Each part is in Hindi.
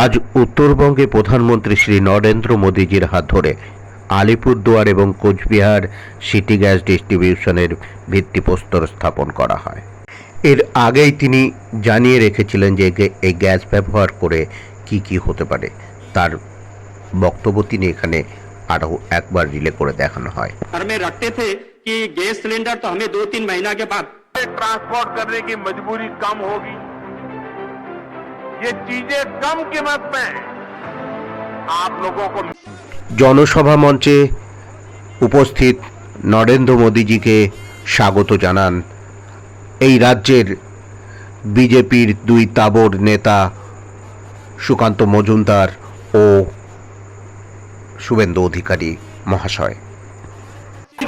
আজ উত্তরবঙ্গে প্রধানমন্ত্রী শ্রী নরেন্দ্র মোদীজির হাত ধরে আলিপুরদুয়ার এবং কোচবিহার সিটি গ্যাস ডিস্ট্রিবিউশনের ভিত্তিপ্রস্তর স্থাপন করা হয়। এর আগেই তিনি জানিয়ে রেখেছিলেন যে এই গ্যাস ব্যবহার করে কি কি হতে পারে, তার বক্তব্য তিনি এখানে আরও একবার রিলে করে দেখানো হয়। घर में रखते थे कि गैस सिलेंडर तो हमें 2-3 महीना के बाद ट्रांसपोर्ट करने की मजबूरी कम होगी। ये चीजें कम कीमत में आप लोगों को। জনসভা মঞ্চে উপস্থিত নরেন্দ্র মোদীজিকে স্বাগত জানান এই রাজ্যের বিজেপির দুই তাবড় নেতা সুকান্ত মজুমদার ও শুভেন্দু অধিকারী মহাশয়।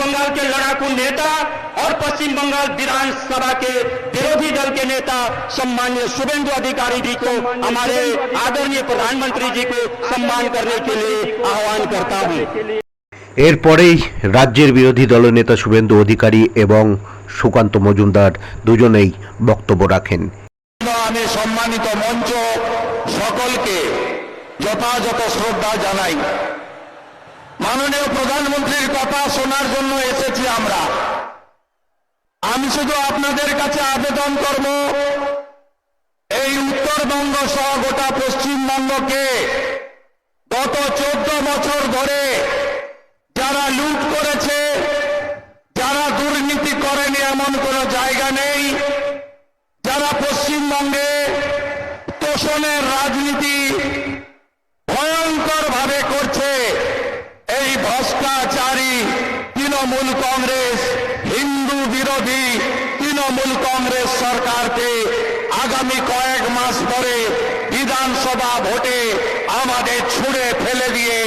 बंगाल के लड़ाकू नेता और पश्चिम बंगाल विधानसभा के विरोधी दल के नेता सम्मान्य शुभेंदु अधिकारी जी को, हमारे आदरणीय प्रधानमंत्री जी को सम्मान करने के लिए आह्वान करता हूं। এরপরেই রাজ্যের বিরোধী দলনেতা শুভেন্দু অধিকারী এবং সুকান্ত মজুমদার দুজনেই বক্তব্য রাখেন। আমি সম্মানিত মঞ্চ সকলকে যথাযথ শ্রদ্ধা জানাই। মাননীয় প্রধানমন্ত্রীর কথা শোনার জন্য এসেছি আমরা। আমি শুধু আপনাদের কাছে আবেদন করব, এই উত্তরবঙ্গ সহ গোটা পশ্চিমবঙ্গকে গত 14 বছর ধরে যারা লুট করেছে, যারা দুর্নীতি করেনি এমন কোনো জায়গা নেই, যারা পশ্চিমবঙ্গে তোষণের রাজনীতি ভয়ঙ্কর ভাবে করছে, এই ভ্রষ্টাচারী তৃণমূল কংগ্রেস, হিন্দু বিরোধী তৃণমূল কংগ্রেস সরকারকে আগামী কয়েক মাস ধরে বিধানসভা ভোটে আমাদের ছুঁড়ে ফেলে দিয়ে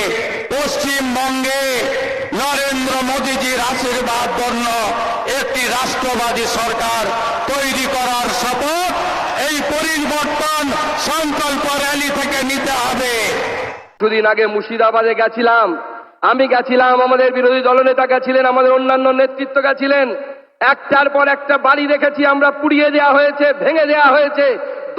পশ্চিমবঙ্গে নরেন্দ্র মোদীজির আশীর্বাদ বর্ণ একটি রাষ্ট্রবাদী সরকার তৈরি করার শপথ এই পরিবর্তন সংকল্প র্যালি থেকে নিতে হবে। কিছুদিন আগে মুর্শিদাবাদে গেছিলাম, আমি গেছিলাম, আমাদের বিরোধী দলনেতা গেছিলেন, আমাদের অন্যান্য নেতৃত্ব গেছিলেন। একটার পর একটা বাড়ি দেখেছি আমরা, পুড়িয়ে দেওয়া হয়েছে, ভেঙে দেওয়া হয়েছে।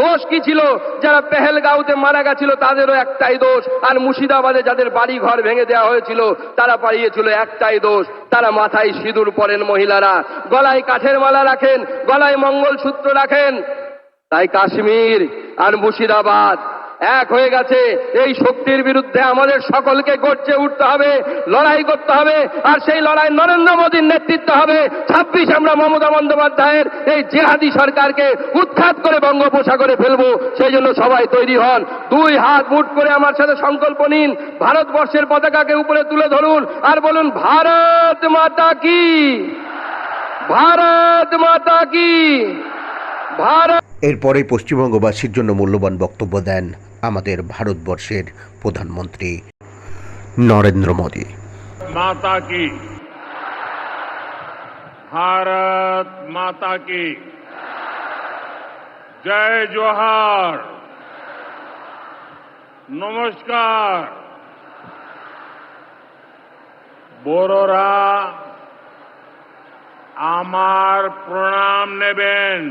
দোষ কি ছিল? যারা পেহেলগাঁওতে মারা গেছিল তাদেরও একটাই দোষ, আর মুর্শিদাবাদে যাদের বাড়ি ঘর ভেঙে দেওয়া হয়েছিল তারা পালিয়েছিল, একটাই দোষ, তারা মাথায় সিঁদুর পরেন মহিলারা, গলায় কাঠের মালা রাখেন, গলায় মঙ্গলসূত্র রাখেন। তাই কাশ্মীর আর মুর্শিদাবাদ এক হয়ে গেছে। এই শক্তির বিরুদ্ধে আমাদের সকলকে গর্জে উঠতে হবে, লড়াই করতে হবে, আর সেই লড়াই নরেন্দ্র মোদীর নেতৃত্ব হবে। 26 আমরা মমতা বন্দ্যোপাধ্যায়ের এই জিহাদি সরকারকে উৎখাত করে বঙ্গোপসাগরে ফেলবো। সেই জন্য সবাই তৈরি হন, 2 হাত মুঠ করে আমার সাথে সংকল্প নিন, ভারতবর্ষের পতাকাকে উপরে তুলে ধরুন আর বলুন ভারত মাতা কি, ভারত মাতা কি, ভারত। এরপরে পশ্চিমবঙ্গবাসীর জন্য মূল্যবান বক্তব্য দেন আমাদের ভারতবর্ষের প্রধানমন্ত্রী নরেন্দ্র মোদী। माता की, भारत माता की जय जोहार, नमस्कार। बोरोरा आमार प्रणाम नेबेन,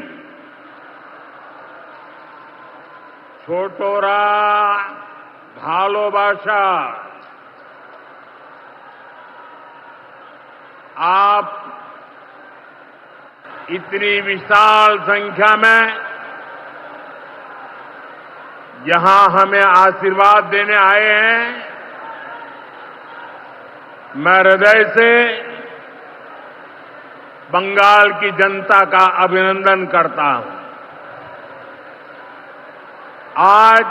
ছোটরা ভালোবাসা। आप इतनी विशाल संख्या में यहां हमें आशीर्वाद देने आए हैं, मैं हृदय से बंगाल की जनता का अभिनंदन करता हूं। आज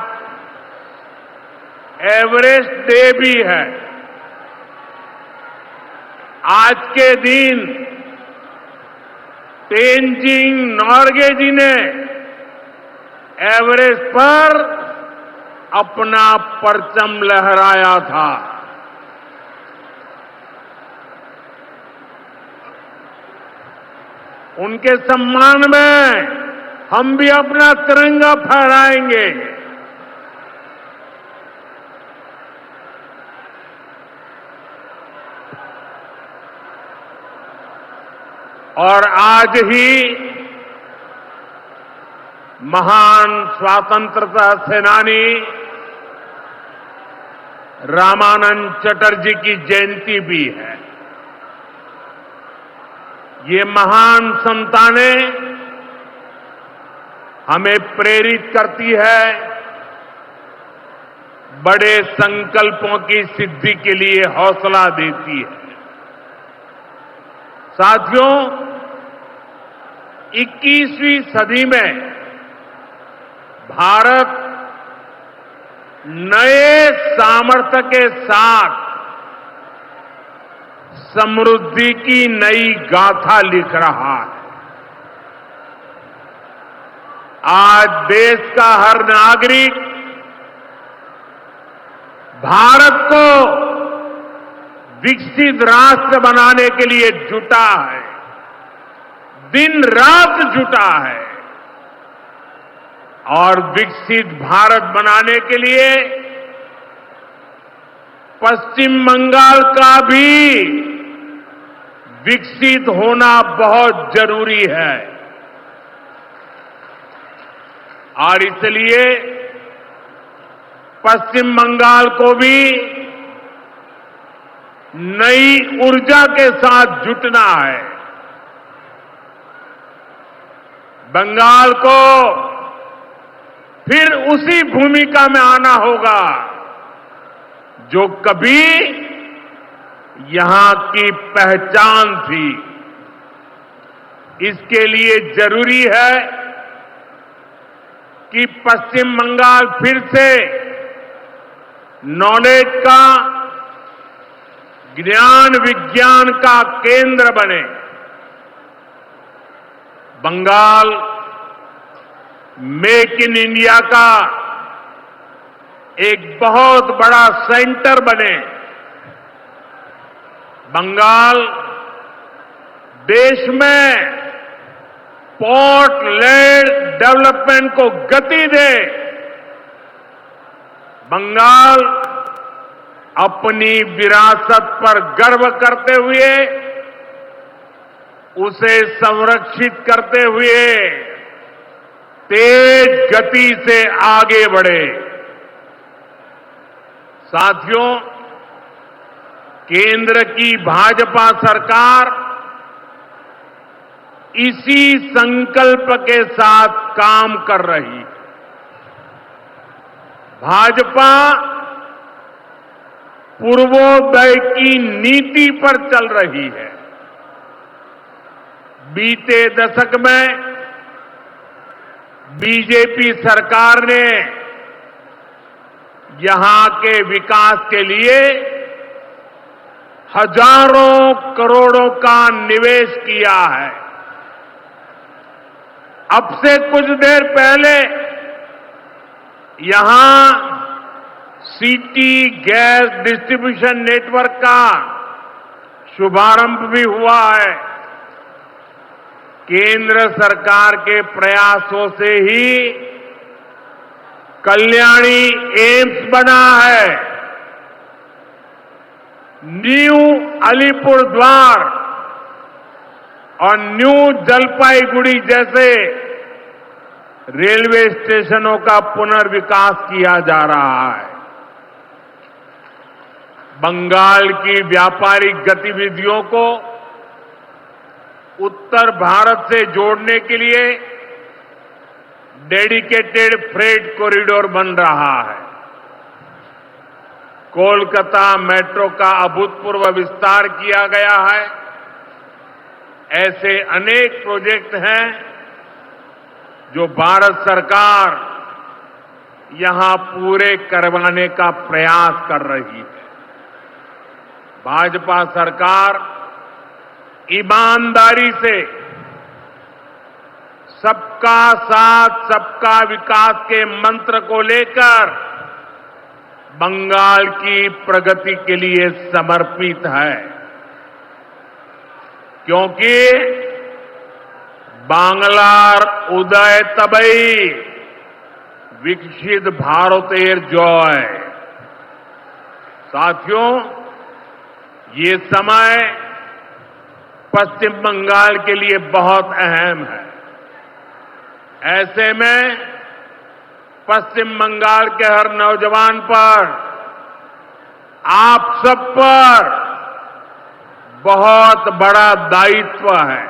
एवरेस्ट डे भी है। आज के दिन तेनजिंग नोर्गे जी ने एवरेस्ट पर अपना परचम लहराया था। उनके सम्मान में हम भी अपना तिरंगा फहराएंगे। और आज ही महान स्वतंत्रता सेनानी रामानंद चटर्जी की जयंती भी है। ये महान संतानें हमें प्रेरित करती है, बड़े संकल्पों की सिद्धि के लिए हौसला देती है। साथियों, 21वीं सदी में भारत नए सामर्थ्य के साथ समृद्धि की नई गाथा लिख रहा है। आज देश का हर नागरिक भारत को विकसित राष्ट्र बनाने के लिए जुटा है, दिन रात जुटा है और विकसित भारत बनाने के लिए पश्चिम बंगाल का भी विकसित होना बहुत जरूरी है। और इसलिए पश्चिम बंगाल को भी नई ऊर्जा के साथ जुटना है। बंगाल को फिर उसी भूमिका में आना होगा जो कभी यहां की पहचान थी। इसके लिए जरूरी है कि पश्चिम बंगाल फिर से नॉलेज का, ज्ञान विज्ञान का केंद्र बने। बंगाल मेक इन इंडिया का एक बहुत बड़ा सेंटर बने। बंगाल देश में पोर्ट लेड डेवलपमेंट को गति दे। बंगाल अपनी विरासत पर गर्व करते हुए, उसे संरक्षित करते हुए तेज गति से आगे बढ़े। साथियों, केंद्र की भाजपा सरकार इसी संकल्प के साथ काम कर रही है। भाजपा पूर्वोदय की नीति पर चल रही है। बीते दशक में बीजेपी सरकार ने यहां के विकास के लिए हजारों करोड़ों का निवेश किया है। अब से कुछ देर पहले यहां सिटी गैस डिस्ट्रीब्यूशन नेटवर्क का शुभारंभ भी हुआ है। केंद्र सरकार के प्रयासों से ही कल्याणी एम्स बना है। न्यू अलीपुरद्वार और न्यू जलपाईगुड़ी जैसे रेलवे स्टेशनों का पुनर्विकास किया जा रहा है। बंगाल की व्यापारिक गतिविधियों को उत्तर भारत से जोड़ने के लिए डेडिकेटेड फ्रेट कॉरिडोर बन रहा है। कोलकाता मेट्रो का अभूतपूर्व विस्तार किया गया है। ऐसे अनेक प्रोजेक्ट हैं जो भारत सरकार यहां पूरे करवाने का प्रयास कर रही है। भाजपा सरकार ईमानदारी से सबका साथ सबका विकास के मंत्र को लेकर बंगाल की प्रगति के लिए समर्पित है, क्योंकि बांग्लार उदय तबई विकसित भारतेर जय। साथियों, ये समय पश्चिम बंगाल के लिए बहुत अहम है। ऐसे में पश्चिम बंगाल के हर नौजवान पर आप सब पर बहुत बड़ा दायित्व है।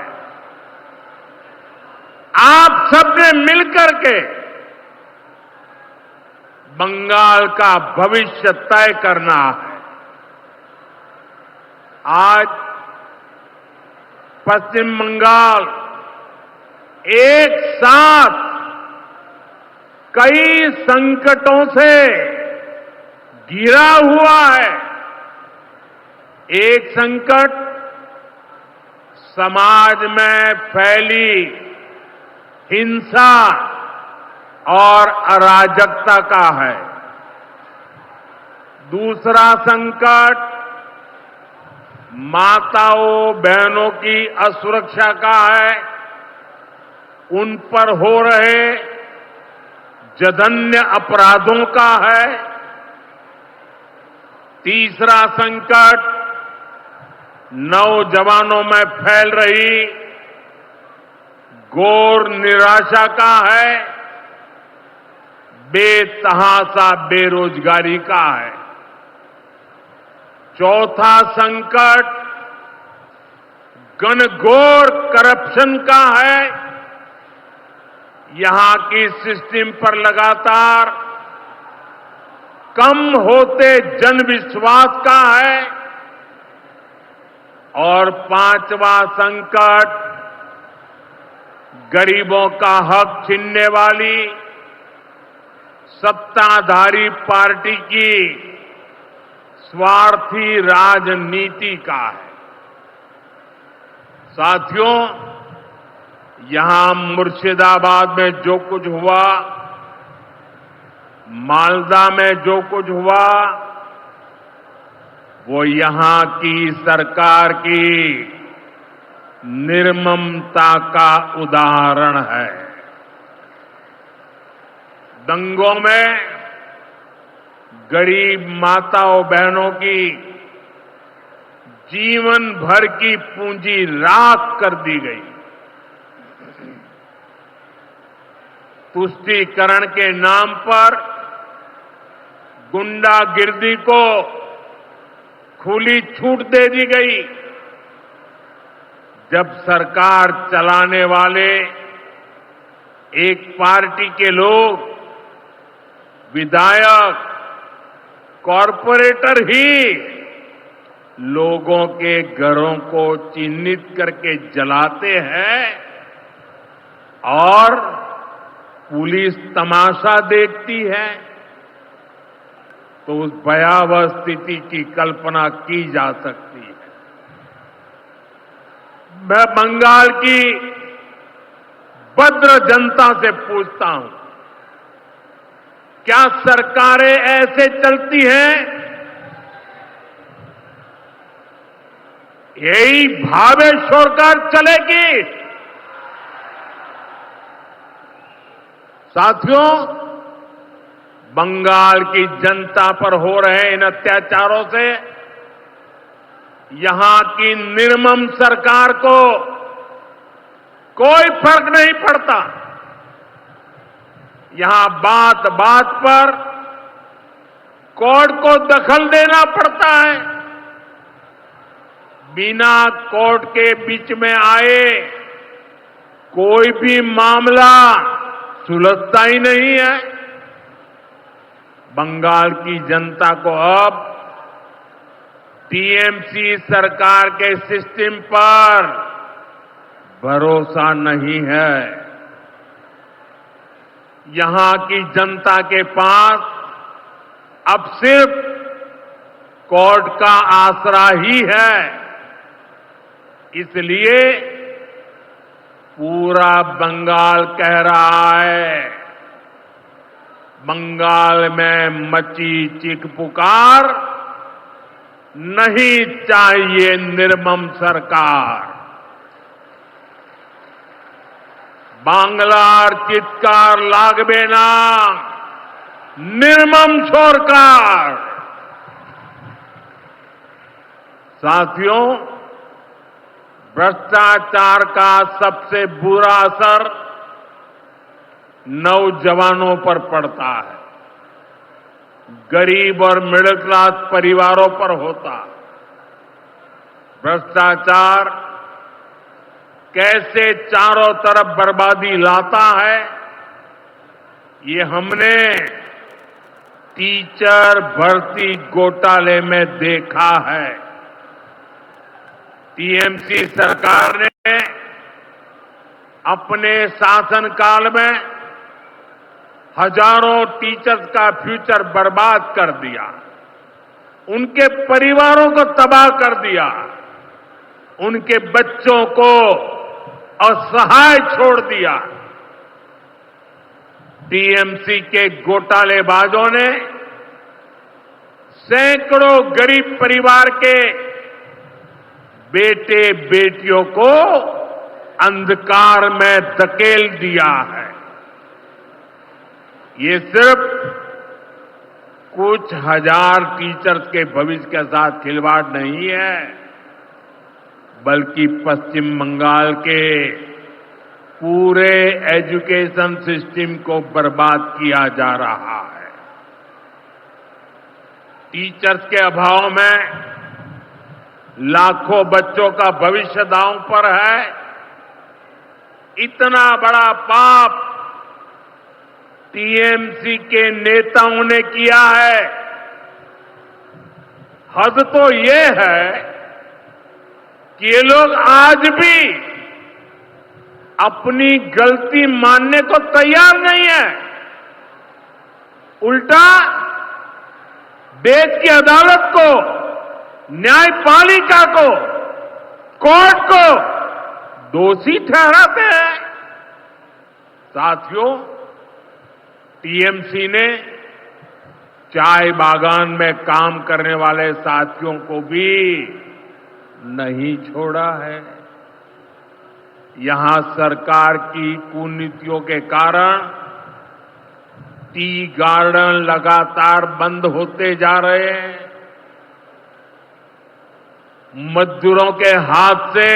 आप सबने मिलकर के बंगाल का भविष्य तय करना है। आज पश्चिम बंगाल एक साथ कई संकटों से घिरा हुआ है। एक संकट समाज में फैली हिंसा और अराजकता का है। दूसरा संकट माताओं बहनों की असुरक्षा का है, उन पर हो रहे जघन्य अपराधों का है। तीसरा संकट नौजवानों में फैल रही घोर निराशा का है, बेतहाशा बेरोजगारी का है। चौथा संकट घनघोर करप्शन का है। यहां की सिस्टम पर लगातार कम होते जनविश्वास का है। और पांचवा संकट गरीबों का हक छीनने वाली सत्ताधारी पार्टी की स्वार्थी राजनीति का है। साथियों, यहां मुर्शिदाबाद में जो कुछ हुआ, मालदा में जो कुछ हुआ, वो यहां की सरकार की निर्ममता का उदाहरण है। दंगों में गरीब माताओं बहनों की जीवन भर की पूंजी राख कर दी गई। तुष्टीकरण के नाम पर गुंडागिर्दी को खुली छूट दे दी गई। जब सरकार चलाने वाले एक पार्टी के लोग, विधायक, कॉरपोरेटर ही लोगों के घरों को चिन्हित करके जलाते हैं और पुलिस तमाशा देखती है, तो उस भयावह स्थिति की कल्पना की जा सकती है। मैं बंगाल की भद्र जनता से पूछता हूं, क्या सरकारें ऐसे चलती हैं? यही भावे सरकार चलेगी? साथियों, बंगाल की जनता पर हो रहे इन अत्याचारों से यहां की निर्मम सरकार को कोई फर्क नहीं पड़ता। यहां बात बात पर कोर्ट को दखल देना पड़ता है। बिना कोर्ट के बीच में आए कोई भी मामला सुलझता ही नहीं है। बंगाल की जनता को अब टीएमसी सरकार के सिस्टम पर भरोसा नहीं है। यहां की जनता के पास अब सिर्फ कोर्ट का आसरा ही है। इसलिए पूरा बंगाल कह रहा है, बंगाल में मची चीख पुकार, नहीं चाहिए निर्मम सरकार। बांग्लार चित्कार लागबे ना, निर्मम सरकार। साथियों, भ्रष्टाचार का सबसे बुरा असर नौजवानों पर पड़ता है। गरीब और मिडिल क्लास परिवारों पर होता। भ्रष्टाचार कैसे चारों तरफ बर्बादी लाता है, ये हमने टीचर भर्ती घोटाले में देखा है। टीएमसी सरकार ने अपने शासनकाल में हजारों टीचर्स का फ्यूचर बर्बाद कर दिया, उनके परिवारों को तबाह कर दिया, उनके बच्चों को असहाय छोड़ दिया। टीएमसी के घोटालेबाजों ने सैकड़ों गरीब परिवार के बेटे बेटियों को अंधकार में धकेल दिया है। ये सिर्फ कुछ हजार टीचर्स के भविष्य के साथ खिलवाड़ नहीं है, बल्कि पश्चिम बंगाल के पूरे एजुकेशन सिस्टम को बर्बाद किया जा रहा है। टीचर्स के अभाव में लाखों बच्चों का भविष्य दांव पर है। इतना बड़ा पाप टीएमसी के नेताओं ने किया है। हद तो ये है कि ये लोग आज भी अपनी गलती मानने को तैयार नहीं है। उल्टा देश की अदालत को, न्यायपालिका को, कोर्ट को दोषी ठहराते हैं। साथियों, टीएमसी ने चाय बागान में काम करने वाले साथियों को भी नहीं छोड़ा है। यहां सरकार की कुनीतियों के कारण टी गार्डन लगातार बंद होते जा रहे हैं। मजदूरों के हाथ से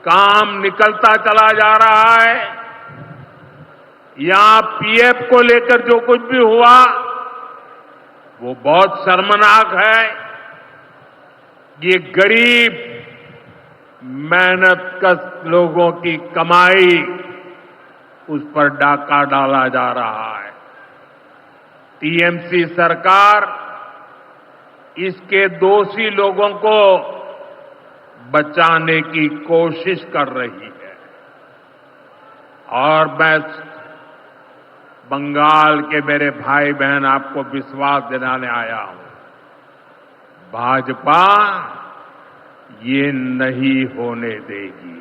काम निकलता चला जा रहा है। यहां पीएफ को लेकर जो कुछ भी हुआ वो बहुत शर्मनाक है। ये गरीब मेहनतकश लोगों की कमाई, उस पर डाका डाला जा रहा है। टीएमसी सरकार इसके दोषी लोगों को बचाने की कोशिश कर रही है। और मैं बंगाल के मेरे भाई बहन आपको विश्वास दिलाने आया हूं, भाजपा ये नहीं होने देगी।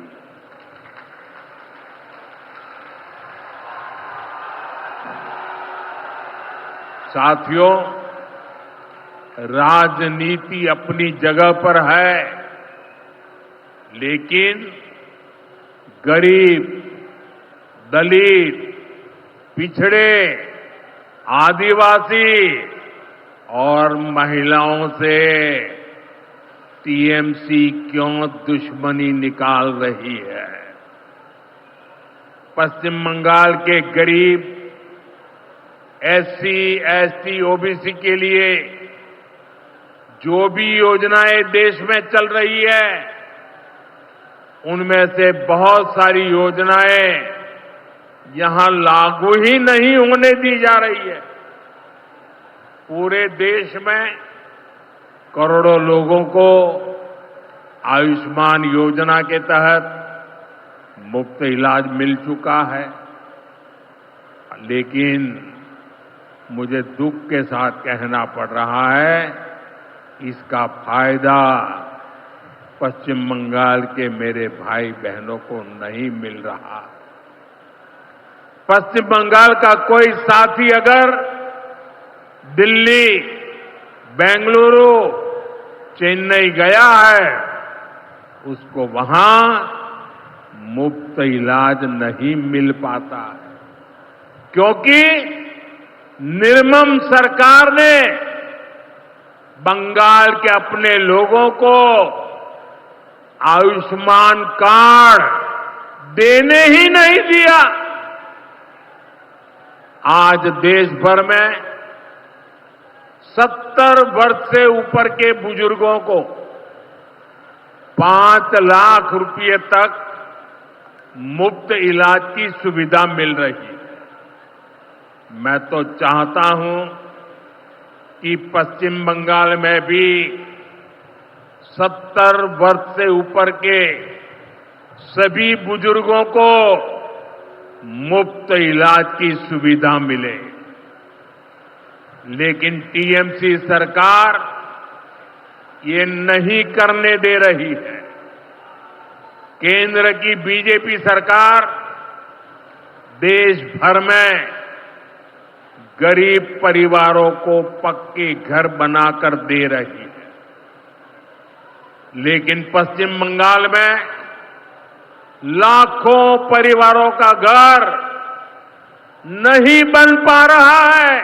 साथियों, राजनीति अपनी जगह पर है, लेकिन गरीब, दलित, पिछड़े, आदिवासी और महिलाओं से टीएमसी क्यों दुश्मनी निकाल रही है? पश्चिम बंगाल के गरीब, एससी, एसटी, ओबीसी के लिए जो भी योजनाएं देश में चल रही है, उनमें से बहुत सारी योजनाएं यहां लागू ही नहीं होने दी जा रही है। पूरे देश में करोड़ों लोगों को आयुष्मान योजना के तहत मुफ्त इलाज मिल चुका है, लेकिन मुझे दुख के साथ कहना पड़ रहा है, इसका फायदा पश्चिम बंगाल के मेरे भाई बहनों को नहीं मिल रहा। पश्चिम बंगाल का कोई साथी अगर दिल्ली, बेंगलुरु, चेन्नई गया है, उसको वहां मुफ्त इलाज नहीं मिल पाता है, क्योंकि निर्मम सरकार ने बंगाल के अपने लोगों को आयुष्मान कार्ड देने ही नहीं दिया। आज देश भर में 70 वर्ष से ऊपर के बुजुर्गों को 5 लाख रुपए तक मुफ्त इलाज की सुविधा मिल रही है। मैं तो चाहता हूं कि पश्चिम बंगाल में भी 70 वर्ष से ऊपर के सभी बुजुर्गों को मुफ्त इलाज की सुविधा मिले। लेकिन टीएमसी सरकार ये नहीं करने दे रही है। केंद्र की बीजेपी सरकार देश भर में गरीब परिवारों को पक्के घर बनाकर दे रही है, लेकिन पश्चिम बंगाल में लाखों परिवारों का घर नहीं बन पा रहा है,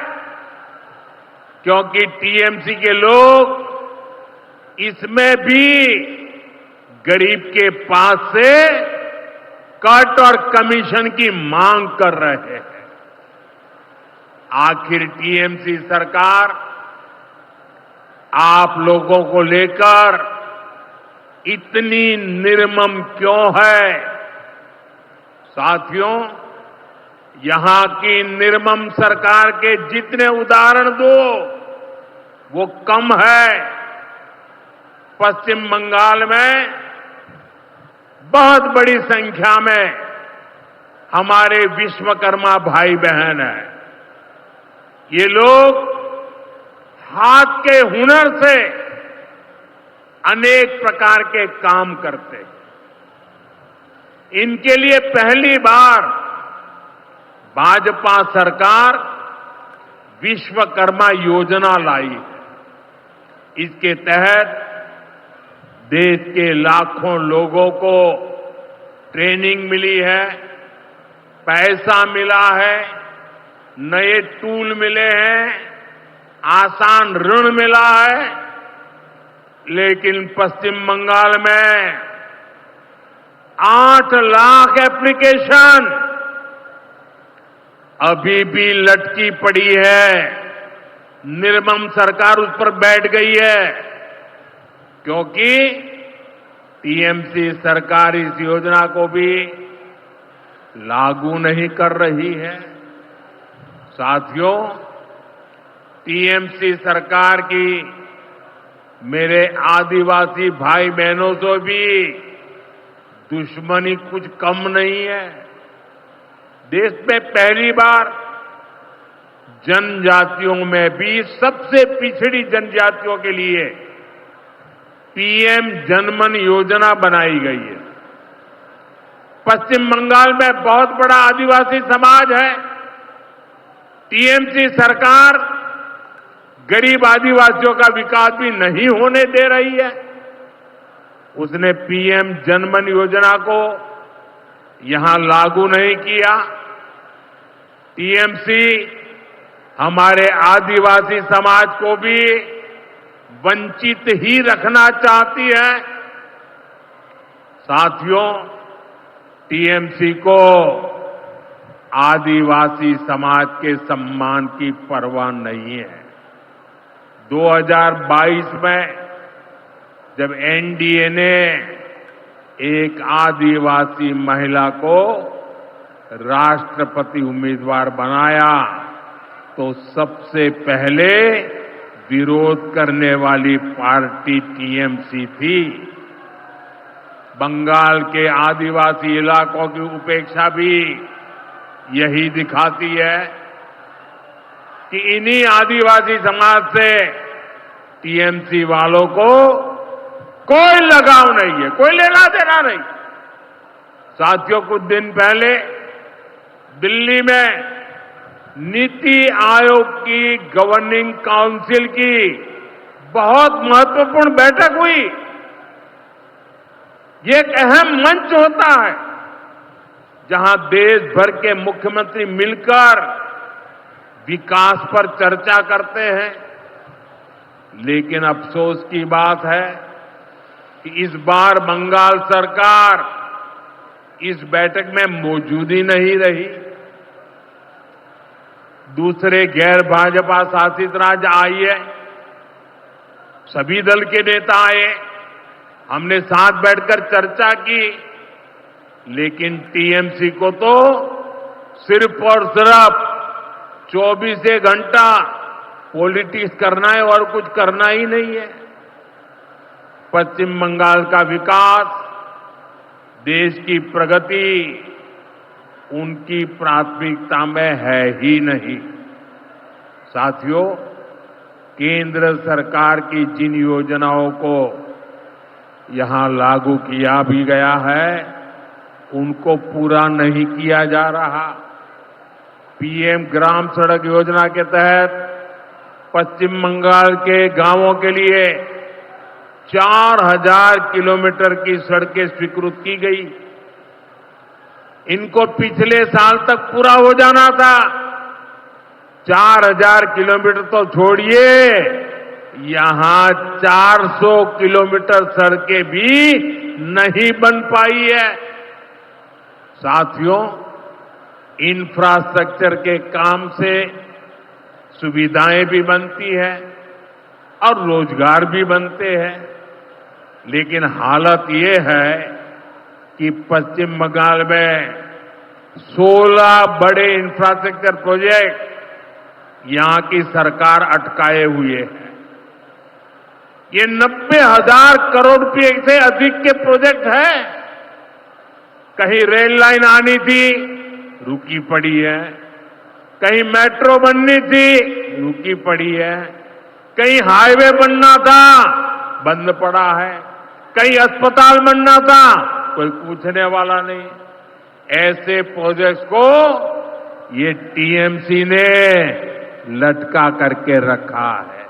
क्योंकि टीएमसी के लोग इसमें भी गरीब के पास से कट और कमीशन की मांग कर रहे हैं। आखिर टीएमसी सरकार आप लोगों को लेकर इतनी निर्मम क्यों है? साथियों, यहां की निर्मम सरकार के जितने उदाहरण दो वो कम है। पश्चिम बंगाल में बहुत बड़ी संख्या में हमारे विश्वकर्मा भाई बहन हैं। ये लोग हाथ के हुनर से अनेक प्रकार के काम करते हैं। इनके लिए पहली बार भाजपा सरकार विश्वकर्मा योजना लाई है। इसके तहत देश के लाखों लोगों को ट्रेनिंग मिली है, पैसा मिला है, नए टूल मिले हैं, आसान ऋण मिला है। लेकिन पश्चिम बंगाल में 8 लाख एप्लीकेशन अभी भी लटकी पड़ी है। निर्मम सरकार उस पर बैठ गई है, क्योंकि टीएमसी सरकार इस योजना को भी लागू नहीं कर रही है। साथियों, टीएमसी सरकार की मेरे आदिवासी भाई बहनों से भी दुश्मनी कुछ कम नहीं है। देश में पहली बार जनजातियों में भी सबसे पिछड़ी जनजातियों के लिए पीएम जनमन योजना बनाई गई है। पश्चिम बंगाल में बहुत बड़ा आदिवासी समाज है। टीएमसी सरकार गरीब आदिवासियों का विकास भी नहीं होने दे रही है। उसने पीएम जनमन योजना को यहां लागू नहीं किया। टीएमसी हमारे आदिवासी समाज को भी वंचित ही रखना चाहती है। साथियों, टीएमसी को आदिवासी समाज के सम्मान की परवाह नहीं है। 2022 में जब एनडीए ने एक आदिवासी महिला को राष्ट्रपति उम्मीदवार बनाया तो सबसे पहले विरोध करने वाली पार्टी टीएमसी थी। बंगाल के आदिवासी इलाकों की उपेक्षा भी यही दिखाती है कि इन्हीं आदिवासी समाज से टीएमसी वालों को कोई लगाव नहीं है, कोई लेना देना नहीं। साथियों, कुछ दिन पहले दिल्ली में नीति आयोग की गवर्निंग काउंसिल की बहुत महत्वपूर्ण बैठक हुई। ये एक अहम मंच होता है जहां देश भर के मुख्यमंत्री मिलकर विकास पर चर्चा करते हैं। लेकिन अफसोस की बात है कि इस बार बंगाल सरकार इस बैठक में मौजूद ही नहीं रही। दूसरे गैर भाजपा शासित राज्य आइए सभी दल के नेता आए, हमने साथ बैठकर चर्चा की, लेकिन टीएमसी को तो सिर्फ और सिर्फ 24 घंटा पॉलिटिक्स करना है और कुछ करना ही नहीं है। पश्चिम बंगाल का विकास, देश की प्रगति उनकी प्राथमिकता में है ही नहीं। साथियों, केंद्र सरकार की जिन योजनाओं को यहां लागू किया भी गया है, उनको पूरा नहीं किया जा रहा। पीएम ग्राम सड़क योजना के तहत पश्चिम बंगाल के गांवों के लिए 4000 किलोमीटर की सड़कें स्वीकृत की गई। इनको पिछले साल तक पूरा हो जाना था। 4000 किलोमीटर तो छोड़िए, यहां 400 किलोमीटर सड़कें भी नहीं बन पाई है। साथियों, इंफ्रास्ट्रक्चर के काम से सुविधाएं भी बनती है और रोजगार भी बनते हैं, लेकिन हालत ये है कि पश्चिम बंगाल में 16 बड़े इंफ्रास्ट्रक्चर प्रोजेक्ट यहां की सरकार अटकाए हुए है। ये 90,000 करोड़ रुपए से अधिक के प्रोजेक्ट हैं। कहीं रेल लाइन आनी थी, रुकी पड़ी है। कहीं मेट्रो बननी थी, रुकी पड़ी है। कहीं हाईवे बनना था, बंद पड़ा है। कहीं अस्पताल बनना था, कोई पूछने वाला नहीं। ऐसे प्रोजेक्ट्स को ये टीएमसी ने लटका करके रखा है।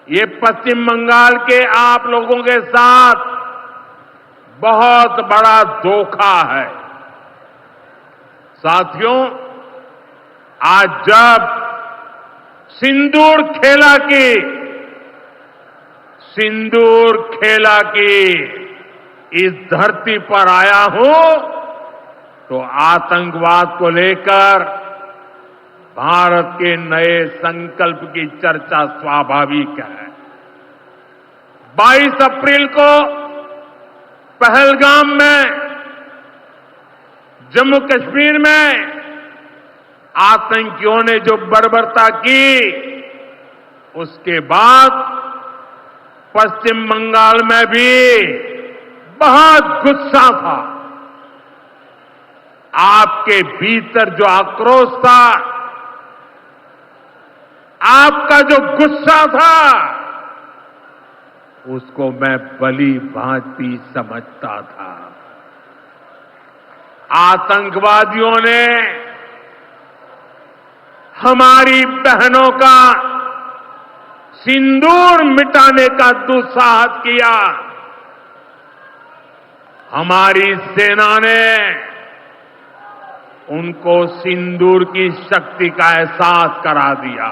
ये पश्चिम बंगाल के आप लोगों के साथ बहुत बड़ा धोखा है। साथियों, आज जब सिंदूर खेला की इस धरती पर आया हूं, तो आतंकवाद को लेकर भारत के नए संकल्प की चर्चा स्वाभाविक है। 22 अप्रैल को पहलगाम में, जम्मू कश्मीर में आतंकियों ने जो बर्बरता की, उसके बाद पश्चिम बंगाल में भी बहुत गुस्सा था। आपके भीतर जो आक्रोश था, आपका जो गुस्सा था, उसको मैं भली भांति समझता था। आतंकवादियों ने हमारी बहनों का सिंदूर मिटाने का दुस्साहस किया। हमारी सेना ने उनको सिंदूर की शक्ति का एहसास करा दिया।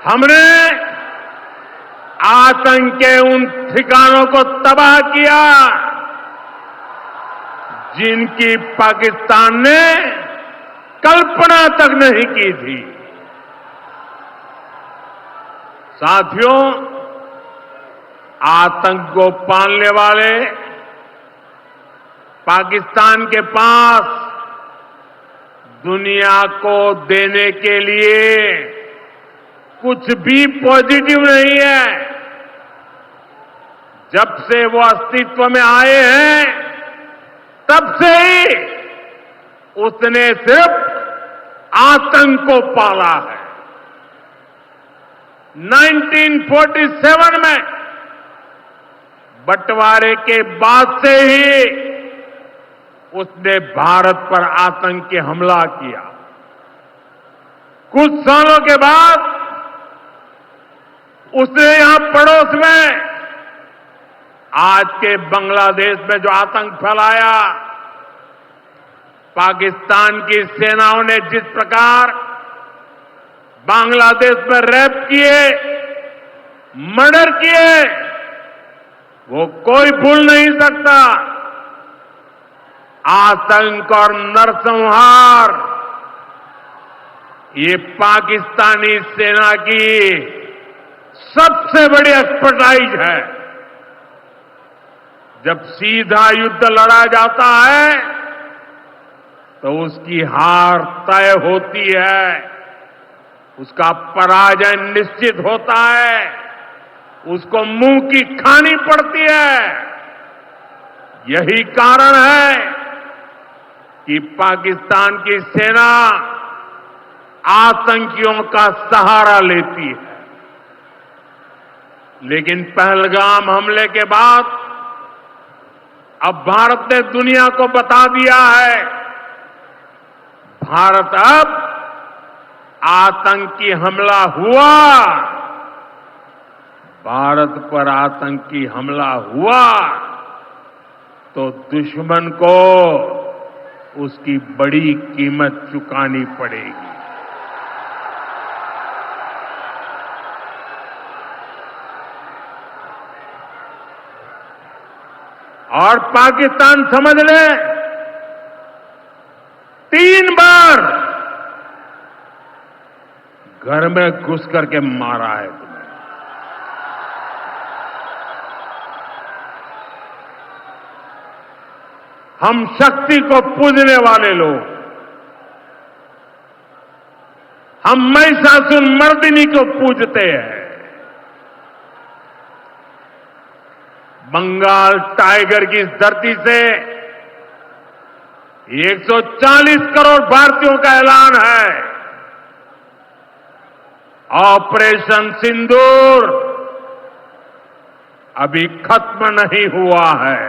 हमने आतंक के उन ठिकानों को तबाह किया जिनकी पाकिस्तान ने कल्पना तक नहीं की थी। साथियों, आतंक को पालने वाले पाकिस्तान के पास दुनिया को देने के लिए कुछ भी पॉजिटिव नहीं है। जब से वो अस्तित्व में आए हैं, तब से ही उसने सिर्फ आतंक को पाला है। 1947 में बंटवारे के बाद से ही उसने भारत पर आतंकी हमला किया। कुछ सालों के बाद उसने यहां पड़ोस में आज के बांग्लादेश में जो आतंक फैलाया, पाकिस्तान की सेनाओं ने जिस प्रकार बांग्लादेश में रेप किए, मर्डर किए, वो कोई भूल नहीं सकता। आतंक और नरसंहार ये पाकिस्तानी सेना की सबसे बड़ी एक्सपर्टाइज है। जब सीधा युद्ध लड़ा जाता है तो उसकी हार तय होती है, उसका पराजय निश्चित होता है, उसको मुंह की खानी पड़ती है। यही कारण है कि पाकिस्तान की सेना आतंकियों का सहारा लेती है। लेकिन पहलगाम हमले के बाद अब भारत ने दुनिया को बता दिया है, भारत अब आतंकी हमला हुआ, भारत पर आतंकी हमला हुआ तो दुश्मन को उसकी बड़ी कीमत चुकानी पड़ेगी। और पाकिस्तान समझ ले, 3 बार घर में घुस करके मारा है तुम्हें। हम शक्ति को पूजने वाले लोग, हम महिषासुर मर्दिनी को पूजते हैं। बंगाल टाइगर की इस धरती से 140 करोड़ भारतीयों का ऐलान है। ऑपरेशन सिंदूर अभी खत्म नहीं हुआ है।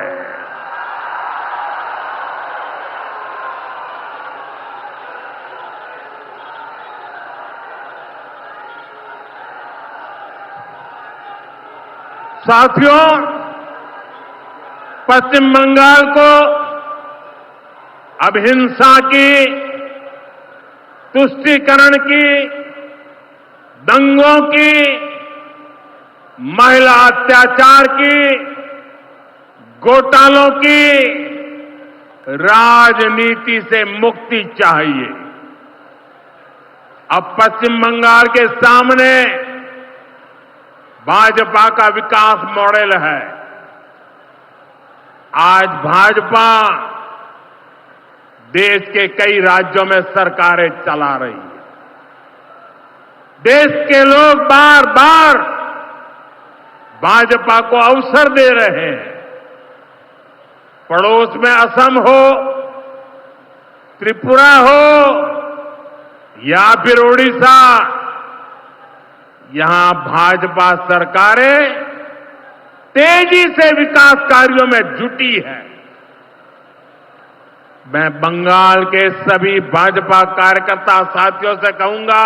साथियों, पश्चिम बंगाल को अब हिंसा की, तुष्टीकरण की, दंगों की, महिला अत्याचार की, घोटालों की राजनीति से मुक्ति चाहिए। अब पश्चिम बंगाल के सामने भाजपा का विकास मॉडल है। आज भाजपा देश के कई राज्यों में सरकारें चला रही है। देश के लोग बार बार भाजपा को अवसर दे रहे हैं। पड़ोस में असम हो, त्रिपुरा हो या फिर ओडिशा, यहां भाजपा सरकारें तेजी से विकास कार्यों में जुटी है। मैं बंगाल के सभी भाजपा कार्यकर्ता साथियों से कहूंगा,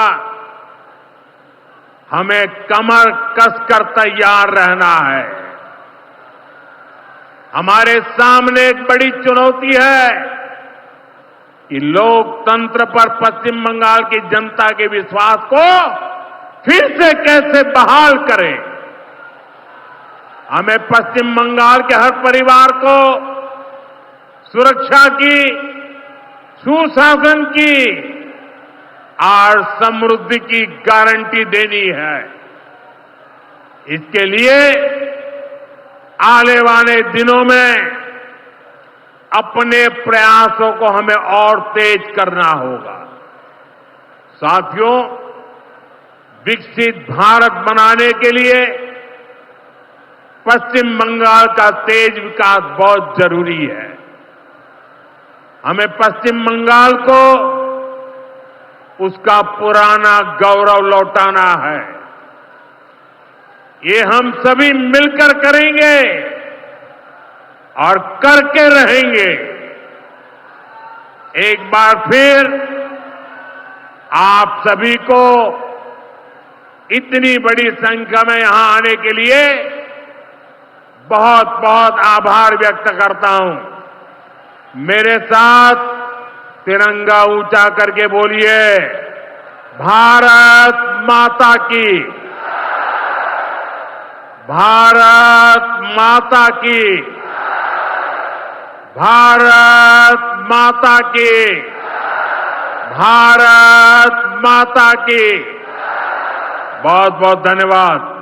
हमें कमर कसकर तैयार रहना है। हमारे सामने एक बड़ी चुनौती है कि लोकतंत्र पर पश्चिम बंगाल की जनता के विश्वास को फिर से कैसे बहाल करें। हमें पश्चिम बंगाल के हर परिवार को सुरक्षा की, सुशासन की और समृद्धि की गारंटी देनी है। इसके लिए आने वाले दिनों में अपने प्रयासों को हमें और तेज करना होगा। साथियों, विकसित भारत बनाने के लिए पश्चिम बंगाल का तेज विकास बहुत जरूरी है। हमें पश्चिम बंगाल को उसका पुराना गौरव लौटाना है। ये हम सभी मिलकर करेंगे और करके रहेंगे। एक बार फिर आप सभी को इतनी बड़ी संख्या में यहां आने के लिए बहुत बहुत आभार व्यक्त करता हूं। मेरे साथ तिरंगा ऊंचा करके बोलिए, भारत माता की, भारत माता की, भारत माता की, भारत माता की। बहुत बहुत धन्यवाद।